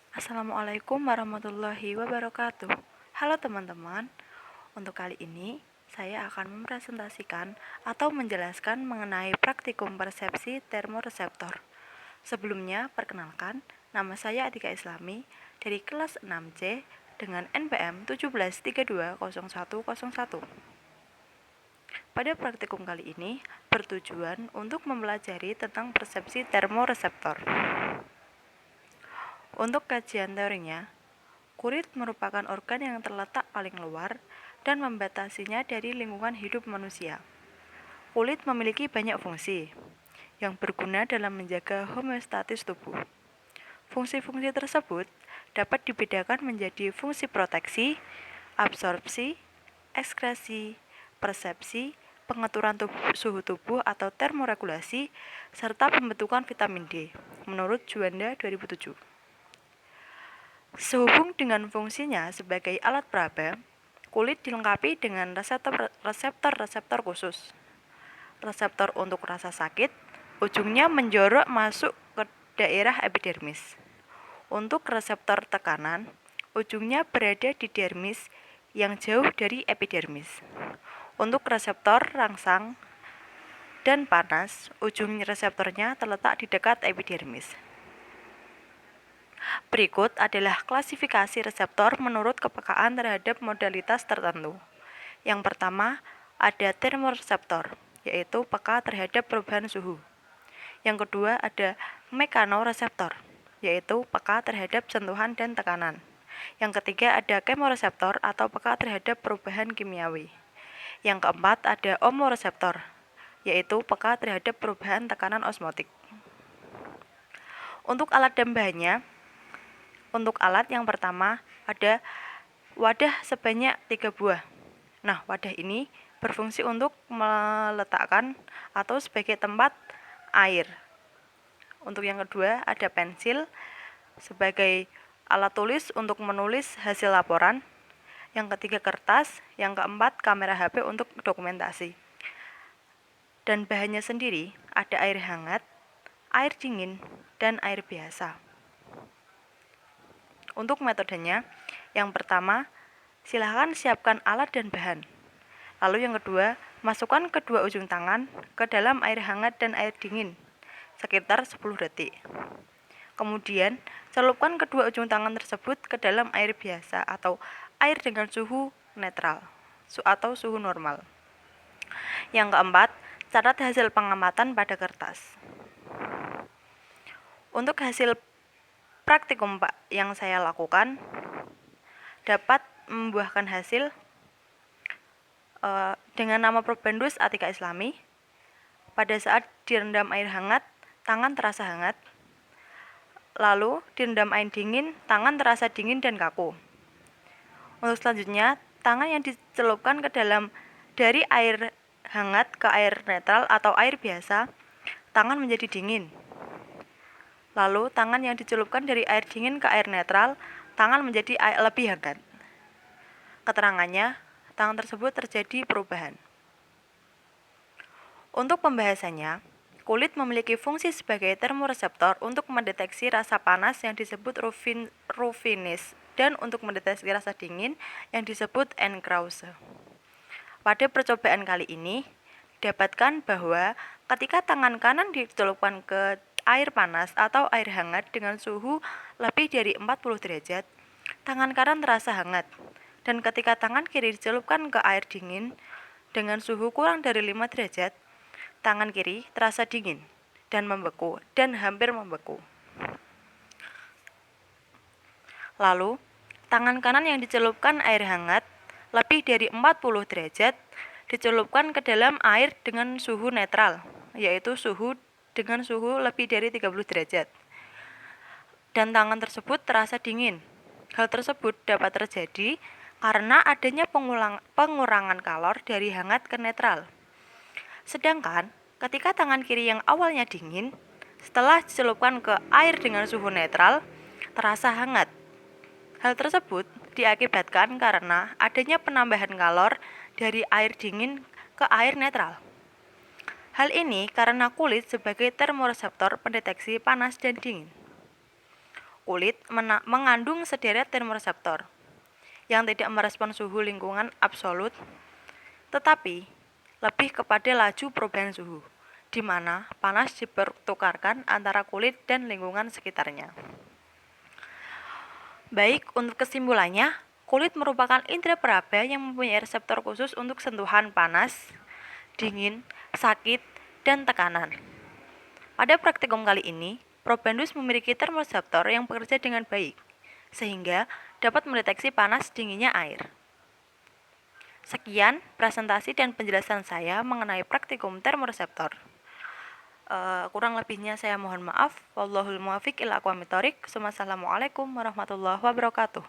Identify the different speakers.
Speaker 1: Assalamualaikum warahmatullahi wabarakatuh. Halo teman-teman, untuk kali ini saya akan mempresentasikan atau menjelaskan mengenai praktikum persepsi termoreseptor. Sebelumnya, perkenalkan, nama saya Atika Islami dari kelas 6C dengan NPM 17320101. Pada praktikum kali ini bertujuan untuk mempelajari tentang persepsi termoreseptor. Untuk kajian teorinya, kulit merupakan organ yang terletak paling luar dan membatasinya dari lingkungan hidup manusia. Kulit memiliki banyak fungsi yang berguna dalam menjaga homeostatis tubuh. Fungsi-fungsi tersebut dapat dibedakan menjadi fungsi proteksi, absorpsi, ekskresi, persepsi, pengaturan suhu tubuh atau termoregulasi, serta pembentukan vitamin D, menurut Juanda 2007. Sehubung dengan fungsinya sebagai alat peraba, kulit dilengkapi dengan reseptor-reseptor khusus. Reseptor untuk rasa sakit, ujungnya menjorok masuk ke daerah epidermis. Untuk reseptor tekanan, ujungnya berada di dermis yang jauh dari epidermis. Untuk reseptor rangsang dan panas, ujung reseptornya terletak di dekat epidermis. Berikut adalah klasifikasi reseptor menurut kepekaan terhadap modalitas tertentu. Yang pertama, ada termoreseptor, yaitu peka terhadap perubahan suhu. Yang kedua, ada mekanoreseptor, yaitu peka terhadap sentuhan dan tekanan. Yang ketiga, ada kemoreseptor atau peka terhadap perubahan kimiawi. Yang keempat, ada omoreseptor, yaitu peka terhadap perubahan tekanan osmotik. Untuk alat dan bahannya, untuk alat yang pertama ada wadah sebanyak 3 buah. Nah, wadah ini berfungsi untuk meletakkan atau sebagai tempat air. Untuk yang kedua ada pensil sebagai alat tulis untuk menulis hasil laporan. Yang ketiga kertas, yang keempat kamera HP untuk dokumentasi. Dan bahannya sendiri ada air hangat, air dingin, dan air biasa. Untuk metodenya, yang pertama, silakan siapkan alat dan bahan. Lalu yang kedua, masukkan kedua ujung tangan ke dalam air hangat dan air dingin, sekitar 10 detik. Kemudian, celupkan kedua ujung tangan tersebut ke dalam air biasa atau air dengan suhu netral atau suhu normal. Yang keempat, catat hasil pengamatan pada kertas. Untuk hasil praktikum yang saya lakukan dapat membuahkan hasil dengan nama Probandus Atika Islami. Pada saat direndam air hangat, tangan terasa hangat. Lalu direndam air dingin, tangan terasa dingin dan kaku. Untuk selanjutnya, tangan yang dicelupkan ke dalam dari air hangat ke air netral atau air biasa, tangan menjadi dingin. Lalu tangan yang dicelupkan dari air dingin ke air netral, tangan menjadi lebih hangat. Keterangannya, tangan tersebut terjadi perubahan. Untuk pembahasannya, kulit memiliki fungsi sebagai termoreseptor untuk mendeteksi rasa panas yang disebut Rufinis dan untuk mendeteksi rasa dingin yang disebut Enkrause. Pada percobaan kali ini, dapatkan bahwa ketika tangan kanan dicelupkan ke air panas atau air hangat dengan suhu lebih dari 40 derajat, tangan kanan terasa hangat. Dan ketika tangan kiri dicelupkan ke air dingin dengan suhu kurang dari 5 derajat, tangan kiri terasa dingin dan membeku dan hampir membeku. Lalu, tangan kanan yang dicelupkan air hangat lebih dari 40 derajat dicelupkan ke dalam air dengan suhu netral, yaitu dengan suhu lebih dari 30 derajat. Dan tangan tersebut terasa dingin. Hal tersebut dapat terjadi karena adanya pengurangan kalor dari hangat ke netral. Sedangkan ketika tangan kiri yang awalnya dingin, setelah dicelupkan ke air dengan suhu netral, terasa hangat. Hal tersebut diakibatkan karena adanya penambahan kalor dari air dingin ke air netral. Hal ini karena kulit sebagai termoreseptor pendeteksi panas dan dingin. kulit mengandung sederet termoreseptor yang tidak merespon suhu lingkungan absolut, tetapi lebih kepada laju perubahan suhu, di mana panas dipertukarkan antara kulit dan lingkungan sekitarnya. Baik, untuk kesimpulannya, kulit merupakan indera peraba yang mempunyai reseptor khusus untuk sentuhan panas, dingin, sakit, dan tekanan. Pada praktikum kali ini, probandus memiliki termoreseptor yang bekerja dengan baik, sehingga dapat mendeteksi panas dinginnya air. Sekian presentasi dan penjelasan saya mengenai praktikum termoreseptor. Kurang lebihnya saya mohon maaf. Wallahul muwaffiq ila aqwamit thoriq. Wassalamualaikum warahmatullahi wabarakatuh.